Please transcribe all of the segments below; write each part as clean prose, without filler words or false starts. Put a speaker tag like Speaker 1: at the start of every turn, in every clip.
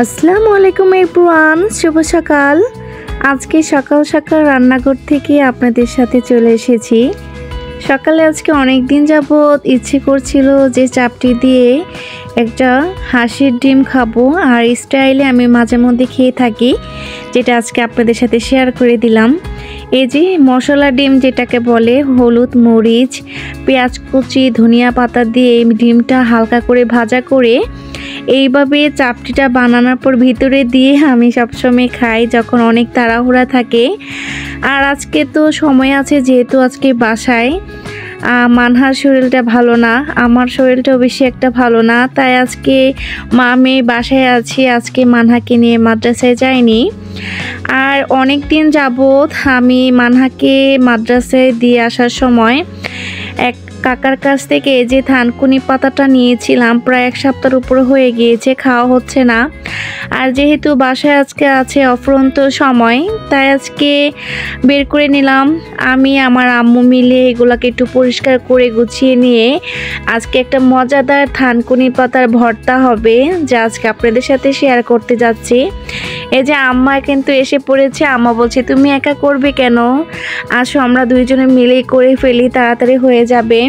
Speaker 1: আসসালামু আলাইকুম এভরিওয়ান, শুভ সকাল। আজকে সকাল সকাল রান্নাঘর থেকে আপনাদের সাথে চলে এসেছি। সকালে আজকে অনেক দিন যাবত ইচ্ছে করছিল যে চাপটি দিয়ে একটা হাঁসের ডিম খাবো, আর স্টাইলে আমি মাঝে মধ্যে খেয়ে থাকি, যেটা আজকে আপনাদের সাথে শেয়ার করে দিলাম। এই যে মশলা ডিম যেটাকে বলে, হলুদ, মরিচ, পেঁয়াজ কুচি, ধনিয়া পাতা দিয়ে এই ডিমটা হালকা করে ভাজা করে এইভাবে চাপটিটা বানানোর পর ভিতরে দিয়ে আমি সবসময় খাই যখন অনেক তাড়াহুড়া থাকে। আর আজকে তো সময় আছে, যেহেতু আজকে বাসায় মানহার শরীরটা ভালো না, আমার শরীরটাও বেশি একটা ভালো না, তাই আজকে মা মেয়ে বাসায় আছি। আজকে মানহাকে নিয়ে মাদ্রাসায় যাইনি। আর অনেক দিন যাবত আমি মানহাকে মাদ্রাসায় দিয়ে আসার সময় এক কাকার কাছ থেকে যে থানকুনি পাতাটা নিয়েছিলাম, প্রায় এক সপ্তাহের উপরে হয়ে গিয়েছে, খাওয়া হচ্ছে না। আর যেহেতু বাসায় আজকে আছে অফুরন্ত সময়, তাই আজকে বের করে নিলাম। আমি আমার আম্মু মিলে এগুলোকে একটু পরিষ্কার করে গুছিয়ে নিয়ে আজকে একটা মজাদার থানকুনি পাতার ভর্তা হবে, যা আজকে আপনাদের সাথে শেয়ার করতে যাচ্ছি। এই যে আম্মা কিন্তু এসে পড়েছে। আম্মা বলছে, তুমি একা করবে কেন, আসো আমরা দুইজনে মিলেই করে ফেলি, তাড়াতাড়ি হয়ে যাবে।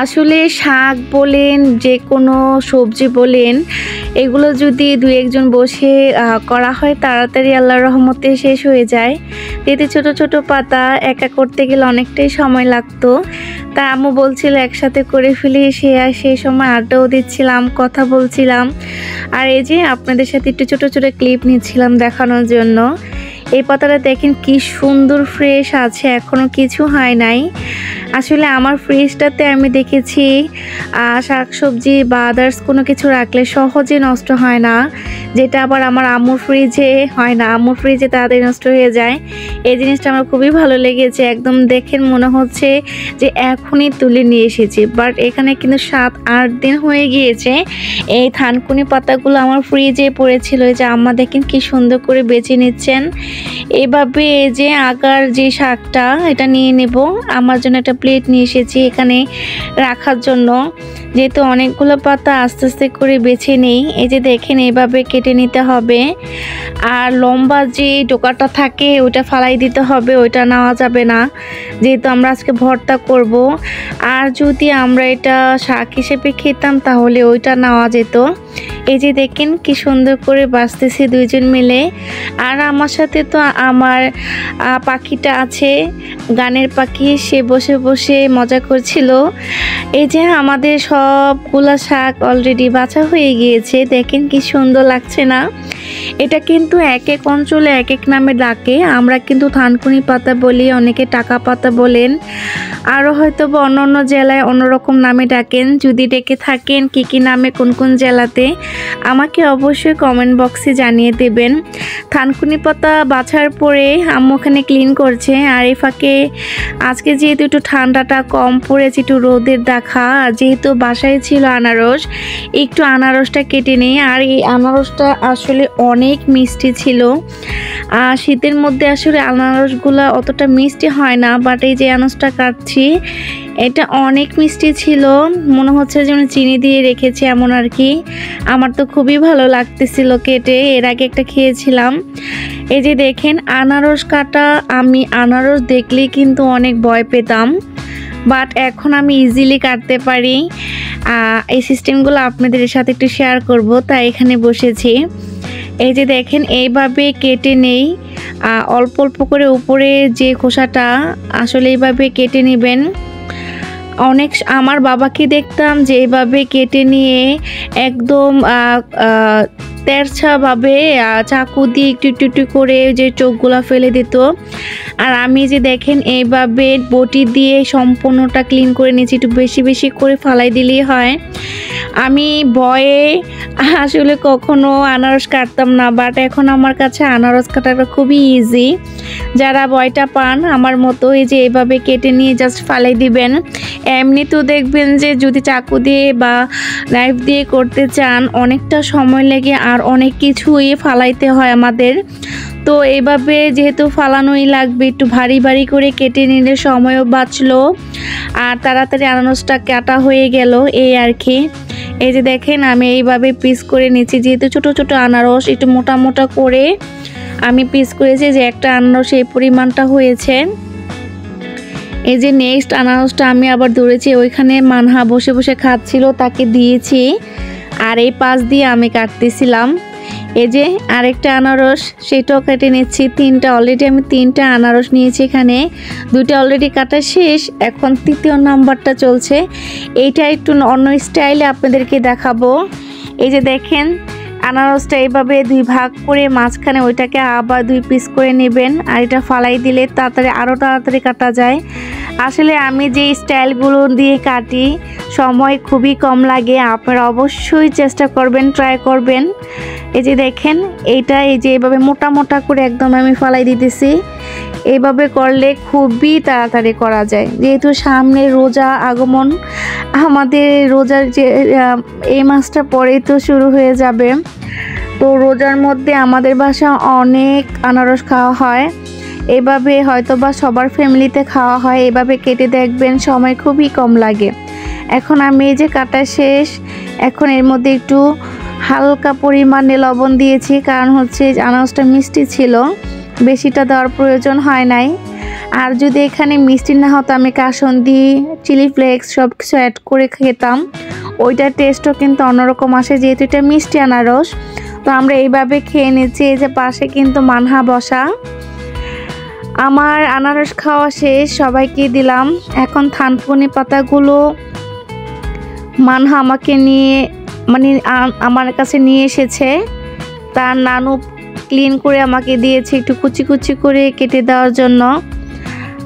Speaker 1: আসলে শাক বলেন, যে কোনো সবজি বলেন, এগুলো যদি দুই একজন বসে করা হয় তাড়াতাড়ি আল্লাহর রহমতে শেষ হয়ে যায়। এতে ছোট ছোট পাতা একা করতে গেলে অনেকটাই সময় লাগতো। তা আম্মু বলছিল একসাথে করে ফেলি, সেই সময় আড্ডাও দিচ্ছিলাম, কথা বলছিলাম। আর এই যে আপনাদের সাথে একটু ছোট ছোট ক্লিপ নিচ্ছিলাম দেখানোর জন্য। এই পাতাটা দেখেন কি সুন্দর ফ্রেশ আছে, এখনও কিছু হয় নাই। আসলে আমার ফ্রিজটাতে আমি দেখেছি শাকসবজি বা আদার্স কোনো কিছু রাখলে সহজে নষ্ট হয় না, যেটা আবার আমার আম্মুর ফ্রিজে হয় না। আম্মুর ফ্রিজে তাড়াতাড়ি নষ্ট হয়ে যায়। এই জিনিসটা আমার খুবই ভালো লেগেছে। একদম দেখেন মনে হচ্ছে যে এখনই তুলে নিয়ে এসেছি, বাট এখানে কিন্তু 7-8 দিন হয়ে গিয়েছে। এই থানকুনি পাতাগুলো আমার ফ্রিজে পড়েছিল। যে আম্মা দেখেন কি সুন্দর করে বেছে নিচ্ছেন। এইভাবে এই যে আগার যে শাকটা, এটা নিয়ে নেব। আমার জন্য একটা প্লেট নিয়ে এসেছি এখানে রাখার জন্য, যেহেতু অনেকগুলো পাতা আস্তে আস্তে করে বেছে নেই। এই যে দেখেন এইভাবে কেটে নিতে হবে। আর লম্বা যে ডোকাটা থাকে ওইটা ফালাই দিতে হবে, ওইটা নেওয়া যাবে না, যেহেতু আমরা আজকে ভর্তা করব। আর যদি আমরা এটা শাক হিসেবে খেতাম তাহলে ওইটা নেওয়া যেত। এই যে দেখেন কি সুন্দর করে বাছতেছি দুইজন মিলে। আর আমার সাথে তো আমার পাখিটা আছে, গানের পাখি, সে বসে বসে মজা করছিল। এই যে আমাদের সবগুলা শাক অলরেডি বাছা হয়ে গিয়েছে, দেখেন কি সুন্দর লাগছে না। এটা কিন্তু এক এক অঞ্চলে এক এক নামে ডাকে। আমরা কিন্তু থানকুনি পাতা বলি, অনেকে টাকা পাতা বলেন, আরও হয়তো বা অন্য অন্য জেলায় অন্যরকম নামে ডাকেন। যদি ডেকে থাকেন কি কি নামে কোন কোন জেলাতে, আমাকে অবশ্যই কমেন্ট বক্সে জানিয়ে দেবেন। থানকুনি পাতা বাছার পরে আম্মু ওখানে ক্লিন করছে। আর এই ফাঁকে আজকে যেহেতু একটু ঠান্ডাটা কম পড়েছে, একটু রোদের দেখা, আর যেহেতু বাসায় ছিল আনারস, একটু আনারসটা কেটে নিই। আর এই আনারসটা আসলে অনেক মিষ্টি ছিল। শীতের মধ্যে আসলে আনারসগুলো অতটা মিষ্টি হয় না, বাট এই যে আনারসটা কাটছি এটা অনেক মিষ্টি ছিল, মনে হচ্ছে যেন চিনি দিয়ে রেখেছে এমন আর কি। আমার তো খুবই ভালো লাগতেছিল কেটে, এর আগে একটা খেয়েছিলাম। এই যে দেখেন আনারস কাটা, আমি আনারস দেখলেই কিন্তু অনেক ভয় পেতাম, বাট এখন আমি ইজিলি কাটতে পারি। এই সিস্টেমগুলো আপনাদের সাথে একটু শেয়ার করব, তাই এখানে বসেছি। এই যে দেখেন এইভাবে কেটে নেই, অল্প অল্প করে উপরে যে খোসাটা, আসলে এইভাবে কেটে নেবেন। অনেক আমার বাবাকে দেখতাম যে এইভাবে কেটে নিয়ে একদম তেরছাভাবে চাকু দিয়ে একটু একটু একটু করে যে চোখগুলা ফেলে দিত। আর আমি যে দেখেন এইভাবে বটি দিয়ে সম্পূর্ণটা ক্লিন করে নিয়েছি, একটু বেশি বেশি করে ফালাই দিলেই হয়। আমি ভয়ে আসলে কখনো আনারস কাটতাম না, বাট এখন আমার কাছে আনারস কাটাটা খুবই ইজি। যারা ভয়টা পান আমার মতো, এই যে এইভাবে কেটে নিয়ে জাস্ট ফালাই দিবেন। এমনিতেও দেখবেন যে যদি চাকু দিয়ে বা নাইফ দিয়ে করতে চান অনেকটা সময় লেগে আর অনেক কিছুই ফালাইতে হয় আমাদের। তো এইভাবে যেহেতু ফালানোই লাগবে, একটু ভারী ভারী করে কেটে নিলে সময়ও বাঁচলো আর তাড়াতাড়ি আনারসটা কাটা হয়ে গেল, এই আর কি। এই যে দেখেন আমি এইভাবে পিস করে নিচ্ছি, যেহেতু ছোট ছোট আনারস একটু মোটা মোটা করে আমি পিস করেছি, যে একটা আনারস এই পরিমাণটা হয়েছে। এই যে নেক্সট আনারসটা আমি আবার ধরেছি, ওইখানে মানহা বসে বসে খাচ্ছিল, তাকে দিয়েছি আর এই পাশ দিয়ে আমি কাটতেছিলাম। এই যে আরেকটা আনারস, সেটাও কেটে নিচ্ছি। অলরেডি আমি তিনটা আনারস নিয়েছি, এখানে দুইটা অলরেডি কাটা শেষ, এখন তৃতীয় নাম্বারটা চলছে। এইটা একটু অন্য স্টাইলে আপনাদেরকে দেখাবো। এই যে দেখেন আনারসটা এইভাবে দুই ভাগ করে মাঝখানে ওইটাকে আবার দুই পিস করে নেবেন, আর এটা ফালাই দিলে আরও তাড়াতাড়ি কাটা যায়। আসলে আমি যে স্টাইলগুলো দিয়ে কাটি সময় খুবই কম লাগে, আপনারা অবশ্যই চেষ্টা করবেন, ট্রাই করবেন। এই যে দেখেন এইটা এই যে এইভাবে মোটা মোটা করে একদম আমি ফালাই দিতেছি। এইভাবে করলে খুবই তাড়াতাড়ি করা যায়, যেহেতু সামনে রোজা আগমন, আমাদের রোজার যে এই মাসটা পরেই তো শুরু হয়ে যাবে। তো রোজার মধ্যে আমাদের বাসায় অনেক আনারস খাওয়া হয়, এভাবে হয়তোবা সবার ফ্যামিলিতে খাওয়া হয়। এভাবে কেটে দেখবেন সময় খুবই কম লাগে। এখন আমি এই যে কাটা শেষ, এখন এর মধ্যে একটু হালকা পরিমাণে লবণ দিয়েছি, কারণ হচ্ছে আনারসটা মিষ্টি ছিল, বেশিটা দেওয়ার প্রয়োজন হয় নাই। আর যদি এখানে মিষ্টি না হতো আমি কাসুন্দি, চিলি ফ্লেক্স সব কিছু অ্যাড করে খেতাম, ওইটার টেস্টও কিন্তু অন্যরকম আসে, যেহেতু এটা মিষ্টি আনারস। তো আমরা এইভাবে খেয়ে নিচ্ছি। এই যে পাশে কিন্তু মানহা বসা। আমার আনারস খাওয়া শেষ, সবাইকে দিলাম। এখন থানকুনি পাতাগুলো মানহা আমাকে নিয়ে আমার কাছে নিয়ে এসেছে, তার নানু ক্লিন করে আমাকে দিয়েছে একটু কুচি কুচি করে কেটে দেওয়ার জন্য।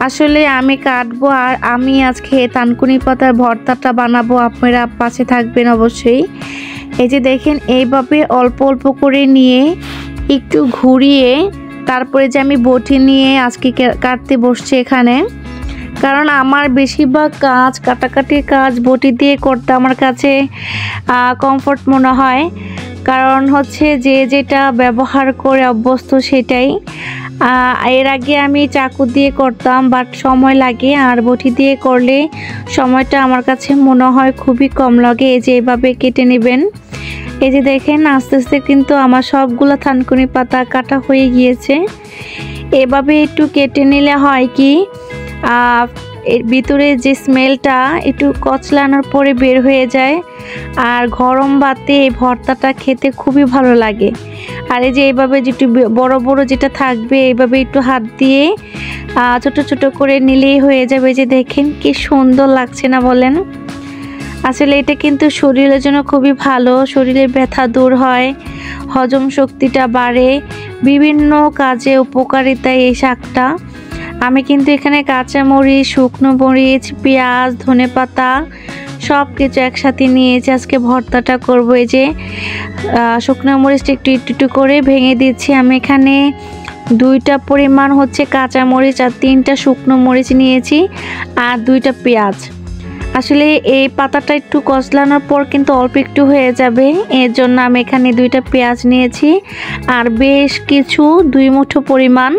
Speaker 1: আসলে আমি কাটবো আর আমি আজকে থানকুনি পাতার ভর্তাটা বানাবো, আপনারা পাশে থাকবেন অবশ্যই। এই যে দেখেন এইভাবে অল্প অল্প করে নিয়ে একটু ঘুরিয়ে তারপরে যে আমি বটি নিয়ে আজকে কাটতে বসছি এখানে, কারণ আমার বেশিরভাগ কাজ কাটাকাটির কাজ বটি দিয়ে করতে আমার কাছে কমফোর্ট মনে হয়, কারণ হচ্ছে যে যেটা ব্যবহার করে অভ্যস্ত সেটাই। এর আগে আমি চাকু দিয়ে করতাম, বাট সময় লাগে, আর বটি দিয়ে করলে সময়টা আমার কাছে মনে হয় খুবই কম লাগে। এই যে এইভাবে কেটে নেবেন। এই যে দেখেন আস্তে আস্তে কিন্তু আমার সবগুলো থানকুনি পাতা কাটা হয়ে গিয়েছে। এভাবে একটু কেটে নিলে হয় কি এর ভিতরে যে স্মেলটা একটু কচলানোর পরে বের হয়ে যায়, আর গরম ভাতে এই ভর্তাটা খেতে খুবই ভালো লাগে। আর এই যে এইভাবে যেটু বড় বড় যেটা থাকবে এইভাবে একটু হাত দিয়ে ছোট ছোট করে নিলেই হয়ে যাবে। যে দেখেন কি সুন্দর লাগছে না বলেন? আসলে এটা কিন্তু শরীরের জন্য খুবই ভালো, শরীরের ব্যথা দূর হয়, হজম শক্তিটা বাড়ে, বিভিন্ন কাজে উপকারিতা এই শাকটা। আমি কিন্তু এখানে কাঁচামরিচ, শুকনো মরিচ, পেঁয়াজ, ধনেপাতা সব কিছু একসাথে নিয়েছি, আজকে ভর্তাটা করবো। এই যে শুকনো মরিচটা একটু একটু করে ভেঙে দিচ্ছি। আমি এখানে 2টা পরিমাণ হচ্ছে কাঁচামরিচ আর 3টা শুকনো মরিচ নিয়েছি, আর 2টা পেঁয়াজ। আসলে এই পাতাটা একটু কচলানোর পর কিন্তু অল্প একটু হয়ে যাবে, এর জন্য আমি এখানে 2টা পেঁয়াজ নিয়েছি, আর বেশ কিছু 2 মুঠো পরিমাণ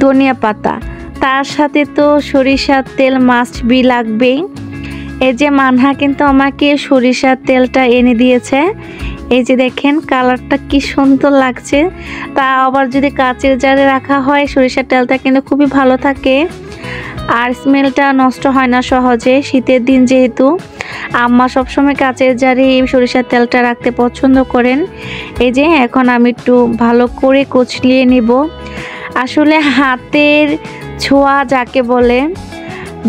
Speaker 1: ধনিয়া পাতা। তার সাথে তো সরিষার তেল মাস্ট বি লাগবেই। এই যে মানহা কিন্তু আমাকে সরিষার তেলটা এনে দিয়েছে। এই যে দেখেন কালারটা কি সুন্দর লাগছে। তা আবার যদি কাচের জারে রাখা হয় সরিষার তেলটা কিন্তু খুবই ভালো থাকে, আর স্মেলটা নষ্ট হয় না সহজে। শীতের দিন যেহেতু আম্মা সবসময় কাচের জারে এই সরিষার তেলটা রাখতে পছন্দ করেন। এই যে এখন আমি একটু ভালো করে কচলিয়ে নিব। আসলে হাতের ছোঁয়া যাকে বলে,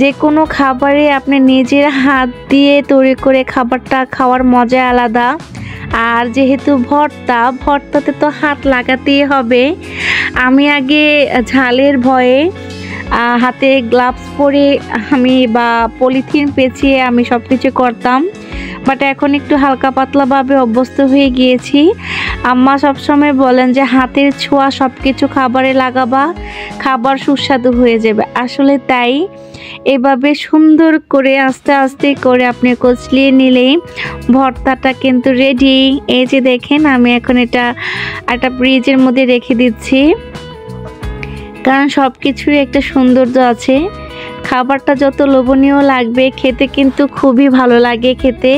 Speaker 1: যে কোনো খাবারে আপনি নিজের হাত দিয়ে তৈরি করে খাবারটা খাওয়ার মজা আলাদা। আর যেহেতু ভর্তাতে তো হাত লাগাতেই হবে। আমি আগে ঝালের ভয়ে হাতে গ্লাভস পরে বা পলিথিন পেঁচিয়ে আমি সব কিছু করতাম, বাট এখন একটু হালকা পাতলাভাবে অভ্যস্ত হয়ে গিয়েছি। আম্মা সবসময় বলেন যে হাতের ছোঁয়া সব কিছু খাবারে লাগাবা, খাবার সুস্বাদু হয়ে যাবে। আসলে তাই, এভাবে সুন্দর করে আস্তে আস্তে করে আপনি কচলিয়ে নিলেই ভর্তাটা কিন্তু রেডি। এই যে দেখেন আমি এখন এটা একটা ফ্রিজের মধ্যে রেখে দিচ্ছি, কারণ সব কিছুরই একটা সৌন্দর্য আছে। খাবারটা যত লোভনীয় লাগবে খেতে কিন্তু খুবই ভালো লাগে খেতে।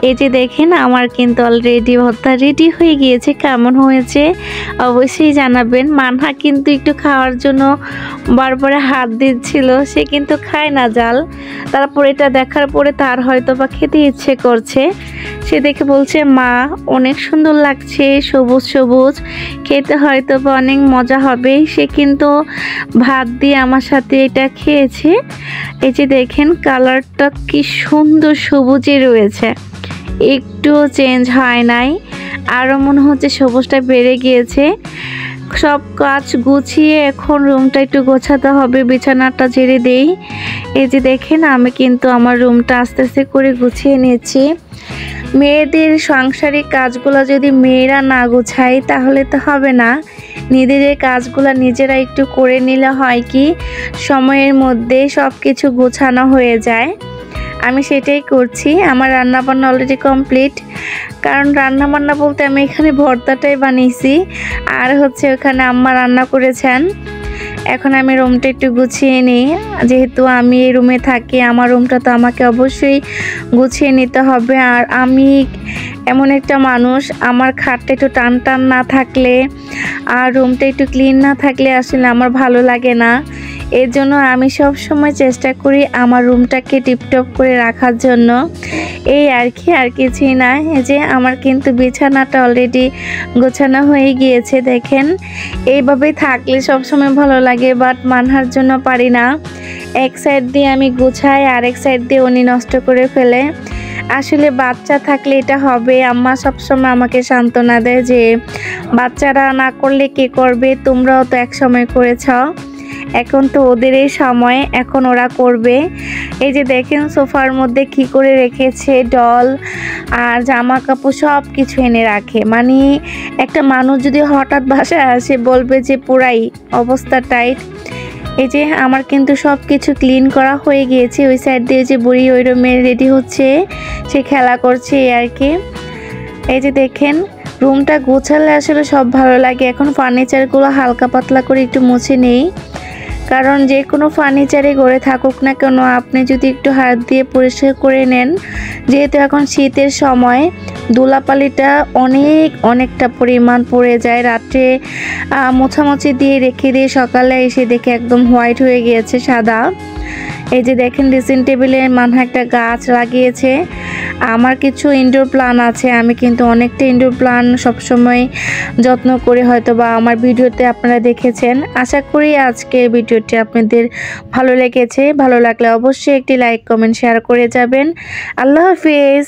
Speaker 1: এই যে দেখেন আমার কিন্তু অলরেডি ভর্তা রেডি হয়ে গিয়েছে। কেমন হয়েছে অবশ্যই জানাবেন। মানহা কিন্তু একটু খাওয়ার জন্য বারবার হাত দিচ্ছিল, সে কিন্তু খায় না জাল। তারপর এটা দেখার পরে তার হয়তো বা খেতে ইচ্ছে করছে, সে দেখে বলছে মা অনেক সুন্দর লাগছে, সবুজ সবুজ, খেতে হয়তো বা অনেক মজা হবে। সে কিন্তু ভাত দিয়ে আমার সাথে এটা খেয়েছে। এই যে দেখেন কালারটা কি সুন্দর সবুজে রয়েছে, একটুও চেঞ্জ হয় নাই, আরও মনে হচ্ছে সবুজটা বেড়ে গিয়েছে। সব কাজ গুছিয়ে এখন রুমটা একটু গোছাতে হবে, বিছানাটা ঝেড়ে দেই। এই যে দেখেন আমি কিন্তু আমার রুমটা আস্তে আস্তে করে গুছিয়ে নিয়েছি। মেয়েদের সাংসারিক কাজগুলো যদি মেয়েরা না গোছায় তাহলে তো হবে না। নিজেদের কাজগুলো নিজেরা একটু করে নিলে হয় কি সময়ের মধ্যে সব কিছু গোছানো হয়ে যায়। আমি সেটাই করছি। আমার রান্নাবান্না অলরেডি কমপ্লিট, কারণ রান্নাবান্না বলতে আমি এখানে ভর্তাটাই বানিয়েছি, আর হচ্ছে ওখানে আম্মা রান্না করেছেন। এখন আমি রুমটা একটু গুছিয়ে নিই, যেহেতু আমি এই রুমে থাকি আমার রুমটা তো আমাকে অবশ্যই গুছিয়ে নিতে হবে। আর আমি এমন একটা মানুষ, আমার খাটটা একটু টান টান না থাকলে আর রুমটা একটু ক্লিন না থাকলে আসলে আমার ভালো লাগে না। এর জন্য আমি সব সময় চেষ্টা করি আমার রুমটাকে টিপটপ করে রাখার জন্য। এই আর কি, আর কিছুই না। এই যে আমার কিন্তু বিছানাটা অলরেডি গোছানো হয়ে গিয়েছে। দেখেন এইভাবে থাকলে সব সময় ভালো লাগে, বাট মানহার জন্য পারি না। এক সাইড দিয়ে আমি গুছাই, আরেক সাইড দিয়ে উনি নষ্ট করে ফেলে। আসলে বাচ্চা থাকলে এটা হবে। আম্মা সবসময় আমাকে সান্ত্বনা দেয় যে বাচ্চারা না করলে কে করবে, তোমরাও তো এক সময় করেছ, এখন তো ওদের এই সময়, এখন ওরা করবে। এই যে দেখেন সোফার মধ্যে কি করে রেখেছে, ডল আর জামা কাপড় সব কিছু এনে রাখে। মানে একটা মানুষ যদি হঠাৎ বাসায় আসে বলবে যে পুরাই অবস্থা টাইট। এই যে আমার কিন্তু সব কিছু ক্লিন করা হয়ে গিয়েছে। ওই সাইড দিয়ে যে বুড়ি ওই রুমে রেডি হচ্ছে, সে খেলা করছে আর কি। এই যে দেখেন রুমটা গোছালে আসলে সব ভালো লাগে। এখন ফার্নিচারগুলো হালকা পাতলা করে একটু মুছে নেই, কারণ যে কোনো ফার্নিচারে গড়ে থাকুক না কেন আপনি যদি একটু হাত দিয়ে পরিষ্কার করে নেন, যেহেতু এখন শীতের সময় ধুলাবালিটা অনেকটা পরিমাণ পড়ে যায়। রাত্রে মোছামুছি দিয়ে রেখে দিয়ে সকালে এসে দেখে একদম হোয়াইট হয়ে গিয়েছে, সাদা। এই যে দেখেন ড্রেসিং টেবিলে মানহা একটা গাছ লাগিয়েছে। আমার কিছু ইনডোর প্লান্ট আছে, আমি কিন্তু অনেকটা ইনডোর প্লান্ট সবসময় যত্ন করে, হয়তো বা আমার ভিডিওতে আপনারা দেখেছেন। আশা করি আজকের ভিডিওটি আপনাদের ভালো লেগেছে। ভালো লাগলে অবশ্যই একটি লাইক কমেন্ট শেয়ার করে যাবেন। আল্লাহ হাফিজ।